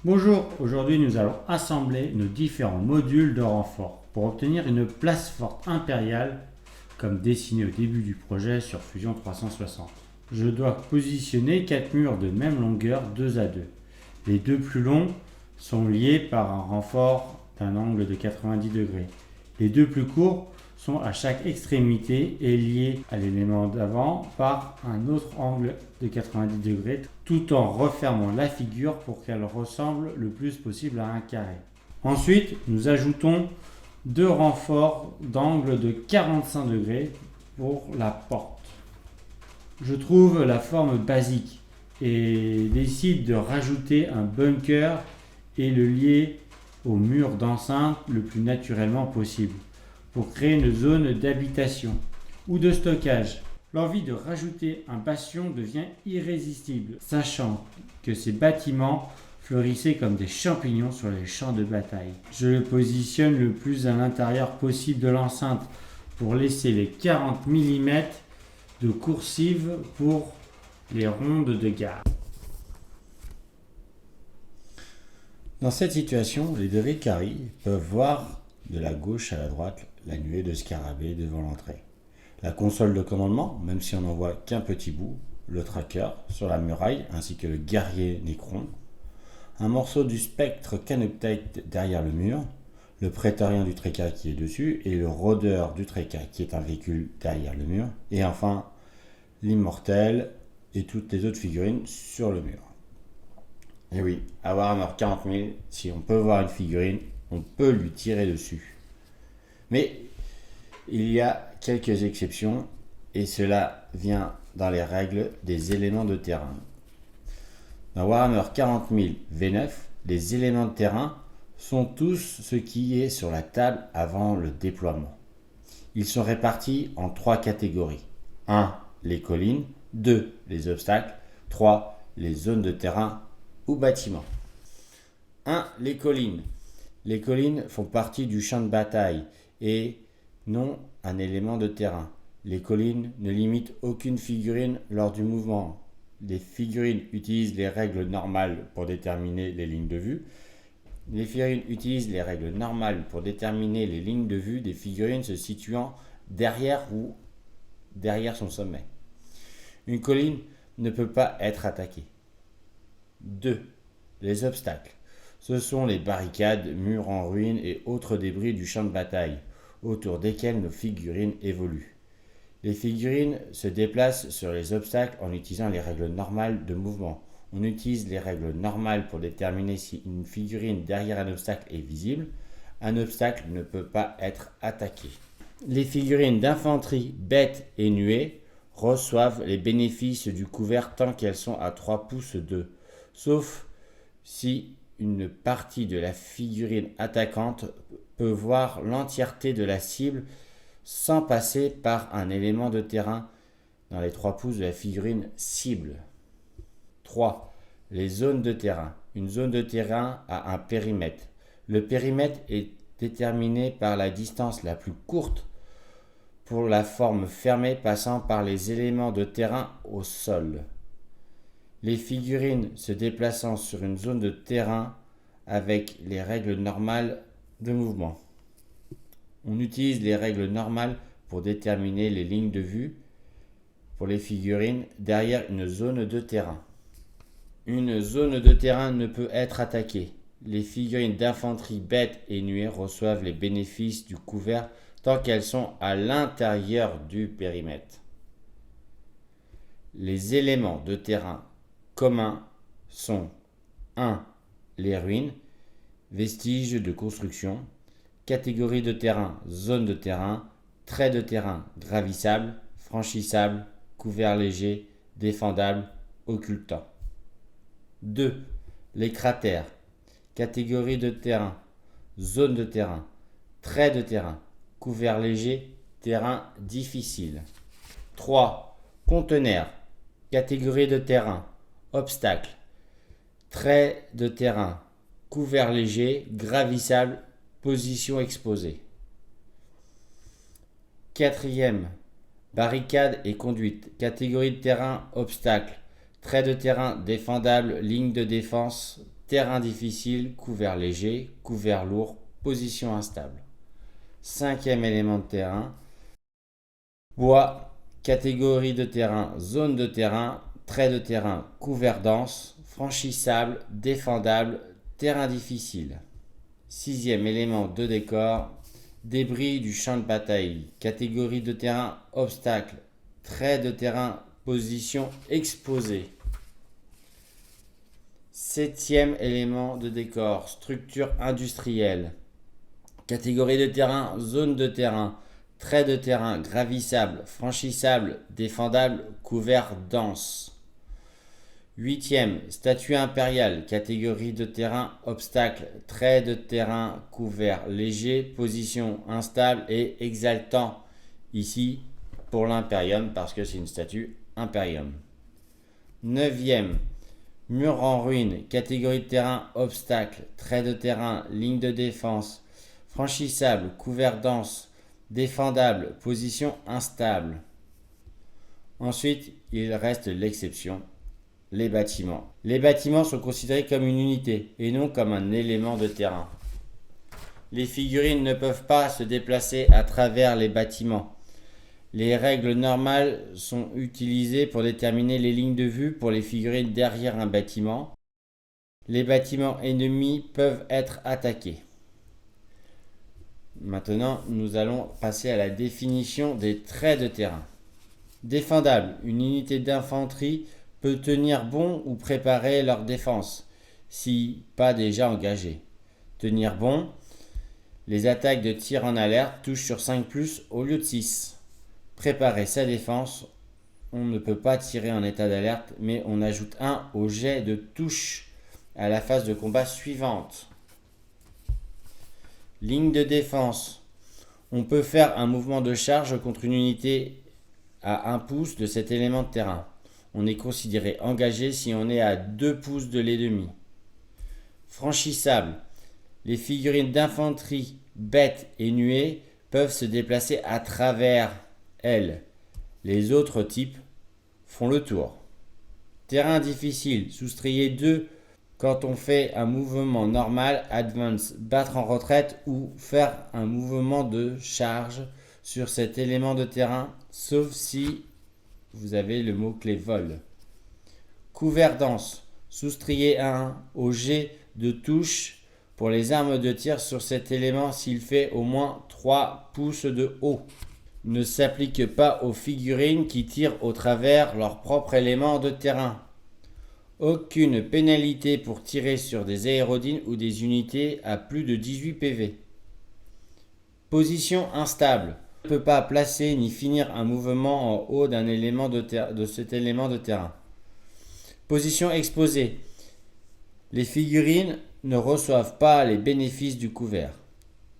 Bonjour, aujourd'hui nous allons assembler nos différents modules de renfort pour obtenir une place forte impériale comme dessiné au début du projet sur Fusion 360. Je dois positionner 4 murs de même longueur 2 à 2. Les deux plus longs sont liés par un renfort d'un angle de 90 degrés. Les deux plus courts sont à chaque extrémité et liés à l'élément d'avant par un autre angle de 90 degrés tout en refermant la figure pour qu'elle ressemble le plus possible à un carré. Ensuite, nous ajoutons deux renforts d'angle de 45 degrés pour la porte. Je trouve la forme basique et décide de rajouter un bunker et le lier au mur d'enceinte le plus naturellement possible pour créer une zone d'habitation ou de stockage. L'envie de rajouter un bastion devient irrésistible, sachant que ces bâtiments fleurissaient comme des champignons sur les champs de bataille. Je le positionne le plus à l'intérieur possible de l'enceinte pour laisser les 40 mm de coursive pour les rondes de garde. Dans cette situation, les deux Vicari peuvent voir de la gauche à la droite la nuée de scarabées devant l'entrée. La console de commandement, même si on n'en voit qu'un petit bout, le tracker sur la muraille ainsi que le guerrier Necron, un morceau du spectre Canoptite derrière le mur, le prétorien du Tréca qui est dessus et le rôdeur du Tréca qui est un véhicule derrière le mur, et enfin l'immortel et toutes les autres figurines sur le mur. Et oui, à Warhammer 40 000, si on peut voir une figurine, on peut lui tirer dessus. Mais il y a quelques exceptions et cela vient dans les règles des éléments de terrain. Dans Warhammer 40 000 V9, les éléments de terrain sont tous ce qui est sur la table avant le déploiement. Ils sont répartis en 3 catégories. 1. Les collines. 2. Les obstacles. 3. Les zones de terrain ou bâtiments. 1. Les collines. Les collines font partie du champ de bataille et non un élément de terrain. Les collines ne limitent aucune figurine lors du mouvement. Les figurines utilisent les règles normales pour déterminer les lignes de vue. Les figurines utilisent les règles normales pour déterminer les lignes de vue des figurines se situant derrière ou derrière son sommet. Une colline ne peut pas être attaquée. 2. Les obstacles. Ce sont les barricades, murs en ruine et autres débris du champ de bataille, autour desquels nos figurines évoluent. Les figurines se déplacent sur les obstacles en utilisant les règles normales de mouvement. On utilise les règles normales pour déterminer si une figurine derrière un obstacle est visible. Un obstacle ne peut pas être attaqué. Les figurines d'infanterie, bêtes et nuées reçoivent les bénéfices du couvert tant qu'elles sont à 3 pouces d'eux, sauf si une partie de la figurine attaquante peut voir l'entièreté de la cible sans passer par un élément de terrain dans les 3 pouces de la figurine cible. 3. Les zones de terrain. Une zone de terrain a un périmètre. Le périmètre est déterminé par la distance la plus courte pour la forme fermée passant par les éléments de terrain au sol. Les figurines se déplaçant sur une zone de terrain avec les règles normales de mouvement. On utilise les règles normales pour déterminer les lignes de vue pour les figurines derrière une zone de terrain. Une zone de terrain ne peut être attaquée. Les figurines d'infanterie bêtes et nuées reçoivent les bénéfices du couvert tant qu'elles sont à l'intérieur du périmètre. Les éléments de terrain communs sont 1. Les ruines, vestiges de construction, catégorie de terrain, zone de terrain, traits de terrain gravissables, franchissables, couverts légers, défendables, occultants. 2. Les cratères, catégorie de terrain, zone de terrain, traits de terrain, couverts légers, terrain difficile. 3. Conteneurs, catégorie de terrain, obstacles, traits de terrain, couverts légers, gravissables, position exposée. 4. Barricade et conduite, catégorie de terrain, obstacles, traits de terrain défendables, ligne de défense, terrain difficile, couvert léger, couvert lourd, position instable. Cinquième élément de terrain, bois, catégorie de terrain, zone de terrain, trait de terrain, couvert dense, franchissable, défendable, terrain difficile. Sixième élément de décor, débris du champ de bataille, catégorie de terrain, obstacle, trait de terrain, position exposée. Septième élément de décor, structure industrielle, catégorie de terrain, zone de terrain, trait de terrain, gravissable, franchissable, défendable, couvert dense. Huitième, statue impériale, catégorie de terrain, obstacle, trait de terrain, couvert léger, position instable et exaltant. Ici, pour l'impérium, parce que c'est une statue impérium. Neuvième, mur en ruine, catégorie de terrain, obstacle, trait de terrain, ligne de défense, franchissable, couvert dense, défendable, position instable. Ensuite, il reste l'exception, les bâtiments. Les bâtiments sont considérés comme une unité et non comme un élément de terrain. Les figurines ne peuvent pas se déplacer à travers les bâtiments. Les règles normales sont utilisées pour déterminer les lignes de vue pour les figurines derrière un bâtiment. Les bâtiments ennemis peuvent être attaqués. Maintenant, nous allons passer à la définition des traits de terrain. Défendable, une unité d'infanterie peut tenir bon ou préparer leur défense, si pas déjà engagée. Tenir bon, les attaques de tir en alerte touchent sur 5+, au lieu de 6. Préparer sa défense, on ne peut pas tirer en état d'alerte, mais on ajoute 1 au jet de touche à la phase de combat suivante. Ligne de défense, on peut faire un mouvement de charge contre une unité à 1 pouce de cet élément de terrain. On est considéré engagé si on est à 2 pouces de l'ennemi. Franchissable. Les figurines d'infanterie, bêtes et nuées peuvent se déplacer à travers elles. Les autres types font le tour. Terrain difficile. Soustrayez 2 quand on fait un mouvement normal, advance, battre en retraite ou faire un mouvement de charge sur cet élément de terrain, sauf si vous avez le mot-clé vol. Couvert dense. Soustrayez 1 au jet de touche pour les armes de tir sur cet élément s'il fait au moins 3 pouces de haut. Ne s'applique pas aux figurines qui tirent au travers leur propre élément de terrain. Aucune pénalité pour tirer sur des aérodynes ou des unités à plus de 18 PV. Position instable. On ne peut pas placer ni finir un mouvement en haut d'un élément de cet élément de terrain. Position exposée. Les figurines ne reçoivent pas les bénéfices du couvert.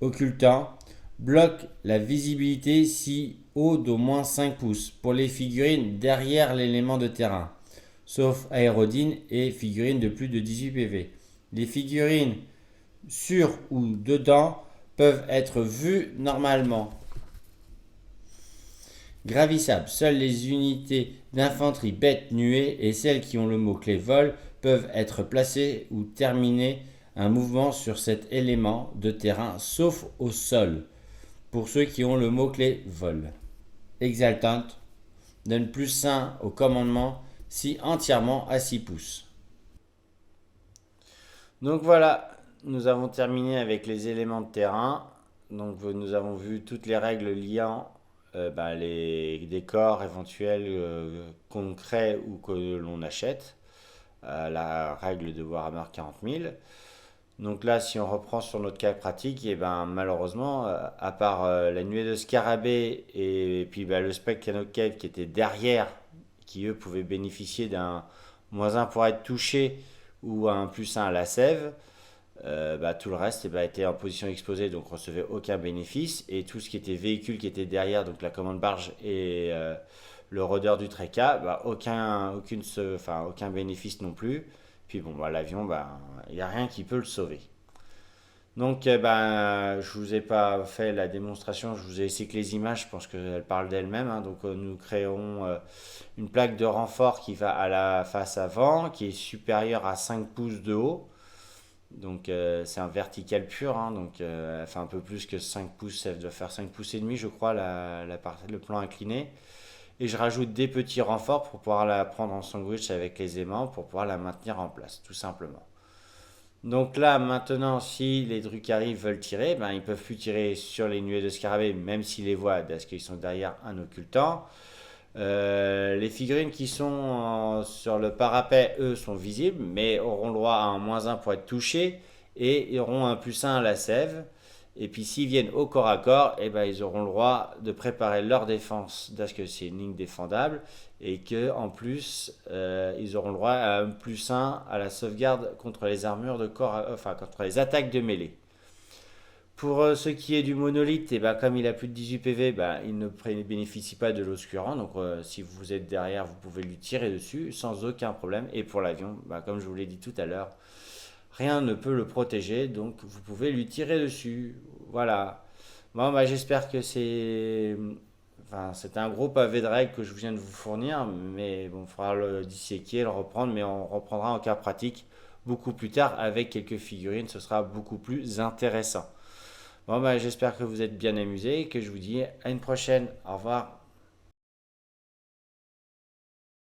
Occultant. Bloque la visibilité si haut d'au moins 5 pouces pour les figurines derrière l'élément de terrain, sauf aérodynes et figurines de plus de 18 PV. Les figurines sur ou dedans peuvent être vues normalement. Gravissable. Seules les unités d'infanterie bêtes nuées et celles qui ont le mot-clé vol peuvent être placées ou terminer un mouvement sur cet élément de terrain, sauf au sol, pour ceux qui ont le mot-clé vol. Exaltante. Donne plus 1 au commandement si entièrement à 6 pouces. Donc voilà, nous avons terminé avec les éléments de terrain. Donc nous avons vu toutes les règles liant les décors éventuels qu'on crée ou que l'on achète. La règle de Warhammer 40 000. Donc là, si on reprend sur notre cas pratique, et malheureusement, à part la nuée de scarabée et puis le spectre Canoe Cave qui était derrière, qui eux pouvaient bénéficier d'un -1 pour être touché ou un +1 à la sève, tout le reste était en position exposée, donc recevait aucun bénéfice. Et tout ce qui était véhicule qui était derrière, donc la commande barge et le rôdeur du tréca, aucun bénéfice non plus. Puis l'avion, il n'y a rien qui peut le sauver. Donc, je vous ai pas fait la démonstration, je vous ai laissé que les images, je pense qu'elles parlent d'elles-mêmes. Donc, nous créons une plaque de renfort qui va à la face avant, qui est supérieure à 5 pouces de haut. Donc c'est un vertical pur, hein, donc elle fait un peu plus que 5 pouces, elle doit faire 5 pouces et demi je crois le plan incliné. Et je rajoute des petits renforts pour pouvoir la prendre en sandwich avec les aimants, pour pouvoir la maintenir en place, tout simplement. Donc là, maintenant, si les Drukhari veulent tirer, ben, ils peuvent plus tirer sur les nuées de scarabée, même s'ils les voient, parce qu'ils sont derrière un occultant. Les figurines qui sont sur le parapet, eux, sont visibles, mais auront le droit à un -1 pour être touchés, et auront un +1 à la sève. Et puis s'ils viennent au corps à corps, eh ben, ils auront le droit de préparer leur défense, parce que c'est une ligne défendable, et que en plus, ils auront le droit à un +1 à la sauvegarde contre les armures de corps, enfin contre les attaques de mêlée. Pour ce qui est du monolithe, et ben, comme il a plus de 18 PV, ben, il ne bénéficie pas de l'oscurant. Donc si vous êtes derrière, vous pouvez lui tirer dessus sans aucun problème. Et pour l'avion, ben, comme je vous l'ai dit tout à l'heure, rien ne peut le protéger. Donc vous pouvez lui tirer dessus. Voilà. Bon, ben, j'espère que c'est un gros pavé de règles que je viens de vous fournir. Mais bon, il faudra le disséquer, le reprendre. Mais on reprendra en cas pratique beaucoup plus tard avec quelques figurines. Ce sera beaucoup plus intéressant. Bon, bah, j'espère que vous êtes bien amusés et que je vous dis à une prochaine. Au revoir.